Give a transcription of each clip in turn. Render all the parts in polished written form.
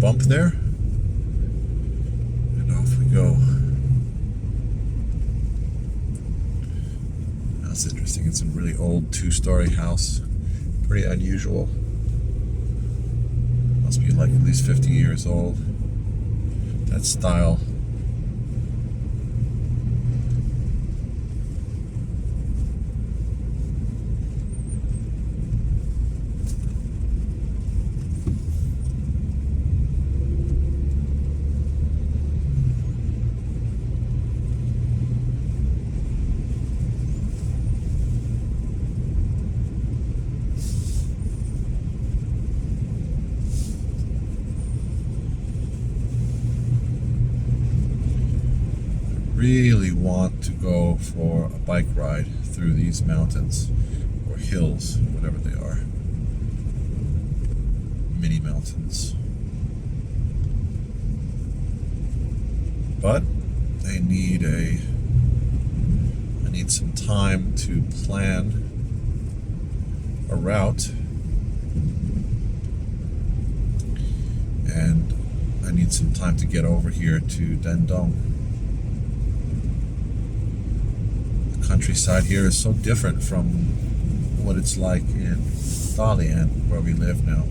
bump there. And off we go. That's interesting. It's a really old two-story house. Pretty unusual. Must be like at least 50 years old. That style. Really want to go for a bike ride through these mountains or hills, whatever they are. Mini mountains. But I need some time to plan a route, and I need some time to get over here to Dandong. Countryside here is so different from what it's like in Dalian, where we live now.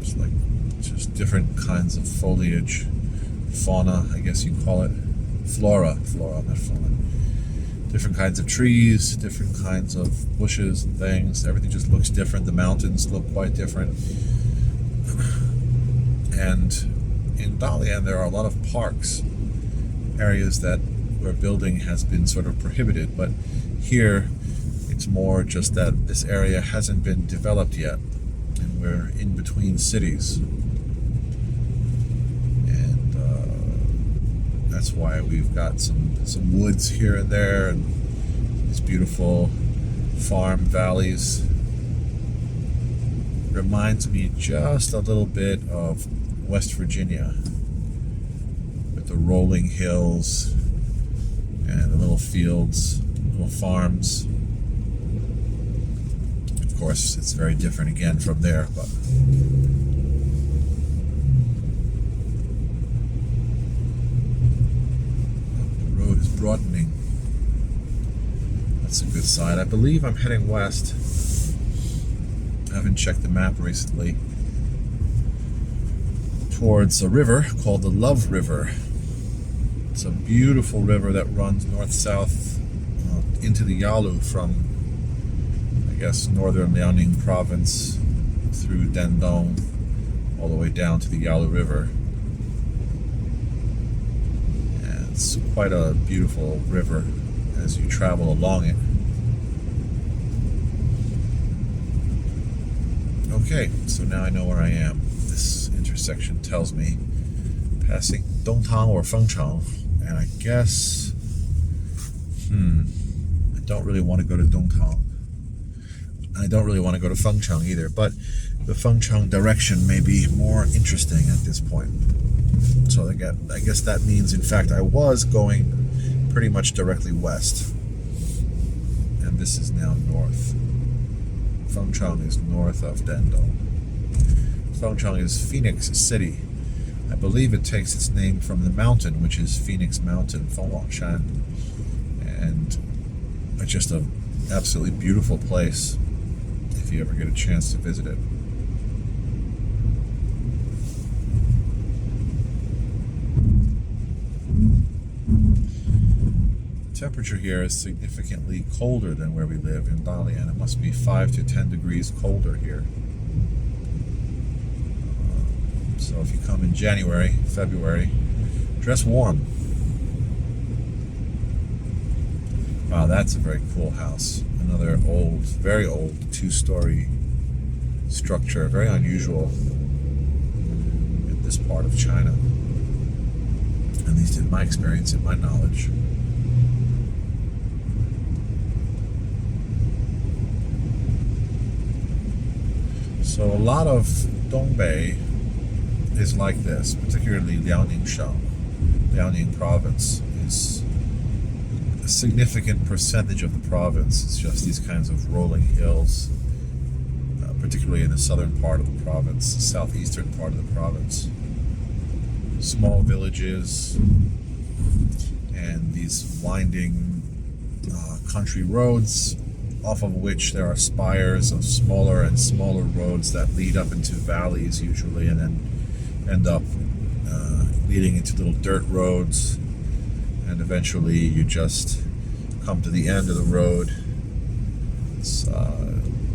It's like just different kinds of foliage, fauna, I guess you'd call it. Flora, not fauna. Different kinds of trees, different kinds of bushes and things. Everything just looks different. The mountains look quite different. And in Dalian, there are a lot of parks. Areas where building has been sort of prohibited, but here it's more just that this area hasn't been developed yet, and we're in between cities, and that's why we've got some woods here and there, and these beautiful farm valleys. Reminds me just a little bit of West Virginia, the rolling hills and the little fields, little farms. Of course, it's very different again from there, but the road is broadening. That's a good sign. I believe I'm heading west. I haven't checked the map recently. Towards a river called the Love River. It's a beautiful river that runs north-south into the Yalu from, I guess, northern Liaoning province through Dandong all the way down to the Yalu River. And it's quite a beautiful river as you travel along it. Okay, so now I know where I am. This intersection tells me passing Dongtang or Fengcheng. And I guess, I don't really want to go to Dongtang. I don't really want to go to Fengcheng either, but the Fengcheng direction may be more interesting at this point. So I guess that means, in fact, I was going pretty much directly west. And this is now north. Fengcheng is north of Dandong. Fengcheng is Phoenix City. I believe it takes its name from the mountain, which is Phoenix Mountain, Fengwangshan, and it's just an absolutely beautiful place if you ever get a chance to visit it. The temperature here is significantly colder than where we live in Dalian. It must be 5 to 10 degrees colder here. So if you come in January, February, dress warm. Wow, that's a very cool house. Another old, very old two-story structure. Very unusual in this part of China. At least in my experience, in my knowledge. So a lot of Dongbei is like this, particularly Liaoning province is a significant percentage of the province. It's just these kinds of rolling hills, particularly in the southern part of the province, southeastern part of the province. Small villages and these winding country roads, off of which there are spires of smaller and smaller roads that lead up into valleys usually, and then end up leading into little dirt roads, and eventually you just come to the end of the road.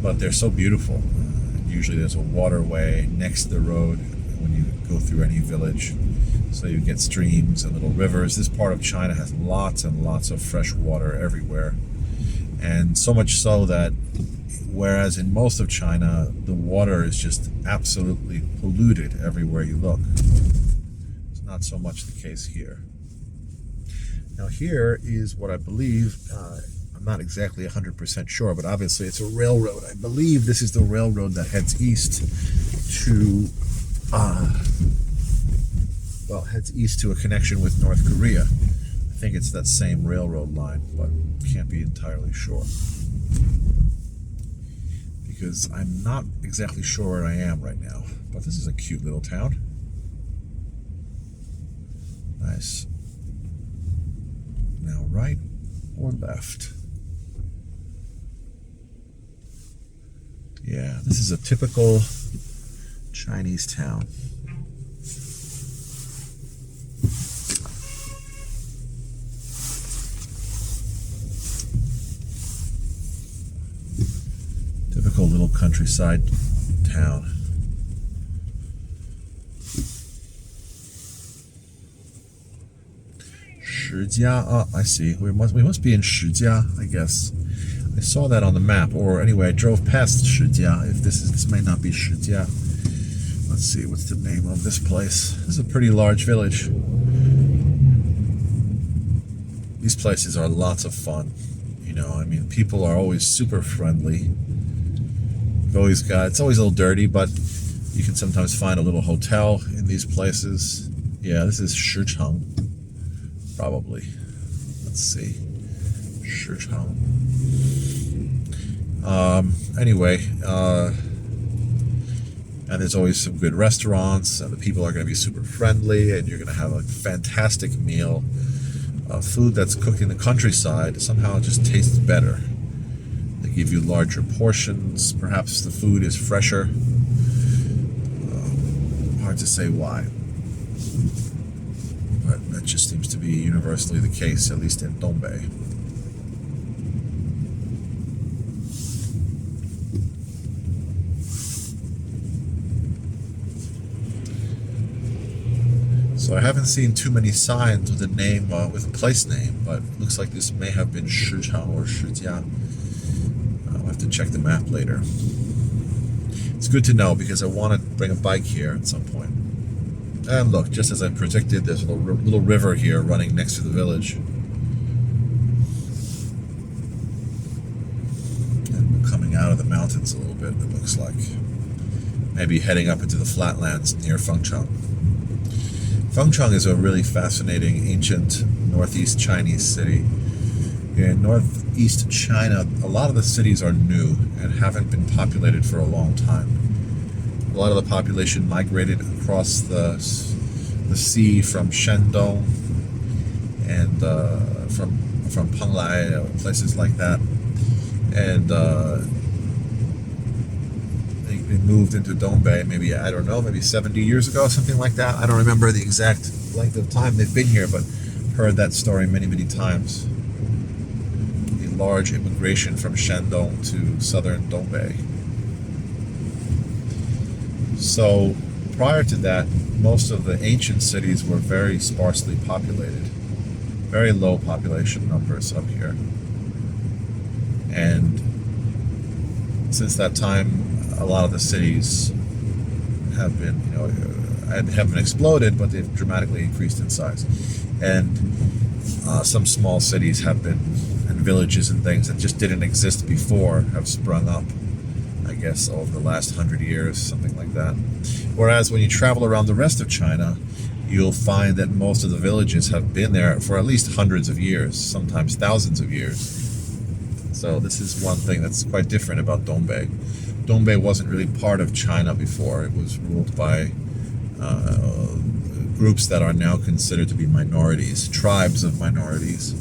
But they're so beautiful. Usually there's a waterway next to the road when you go through any village, so you get streams and little rivers. This part of China has lots and lots of fresh water everywhere, and so much so that whereas in most of China the water is just absolutely polluted everywhere you look, it's not so much the case here. Now here is what I believe, I'm not exactly 100% sure, but obviously it's a railroad. I believe this is the railroad that heads east to heads east to a connection with North Korea. I think it's that same railroad line, but can't be entirely sure, because I'm not exactly sure where I am right now. But this is a cute little town. Nice. Now right or left? Yeah, this is a typical Chinese town. Typical little countryside town. Shijia. Oh, I see. We must be in Shijia, I guess. I saw that on the map, or anyway, I drove past Shijia. If this may not be Shijia. Let's see, what's the name of this place? This is a pretty large village. These places are lots of fun. You know, I mean, people are always super friendly. It's always a little dirty, but you can sometimes find a little hotel in these places. Yeah, this is Shicheng, probably. Let's see. Shicheng. Anyway, and there's always some good restaurants, and the people are going to be super friendly, and you're going to have a fantastic meal. Food that's cooked in the countryside somehow just tastes better. They give you larger portions. Perhaps the food is fresher. Hard to say why, but that just seems to be universally the case, at least in Dongbei. So I haven't seen too many signs with a name, with a place name, but it looks like this may have been Shichang or Shijia. I'll have to check the map later. It's good to know because I want to bring a bike here at some point. And look, just as I predicted, there's a little river here running next to the village. And we're coming out of the mountains a little bit, it looks like. Maybe heading up into the flatlands near Fengcheng. Fengcheng is a really fascinating ancient northeast Chinese city. In northeast China, a lot of the cities are new and haven't been populated for a long time. A lot of the population migrated across the sea from Shandong and from Penglai, places like that, and they moved into Dongbei maybe, I don't know, maybe 70 years ago, something like that. I don't remember the exact length of time they've been here, but heard that story many, many times. The large immigration from Shandong to southern Dongbei. So prior to that, most of the ancient cities were very sparsely populated. Very low population numbers up here. And since that time, a lot of the cities have been, haven't exploded, but they've dramatically increased in size. And some small cities have been, and villages and things that just didn't exist before have sprung up, I guess, over the last 100 years, something like that. Whereas when you travel around the rest of China, you'll find that most of the villages have been there for at least hundreds of years, sometimes thousands of years. So this is one thing that's quite different about Dongbei. Dongbei wasn't really part of China before. It was ruled by groups that are now considered to be minorities, tribes of minorities.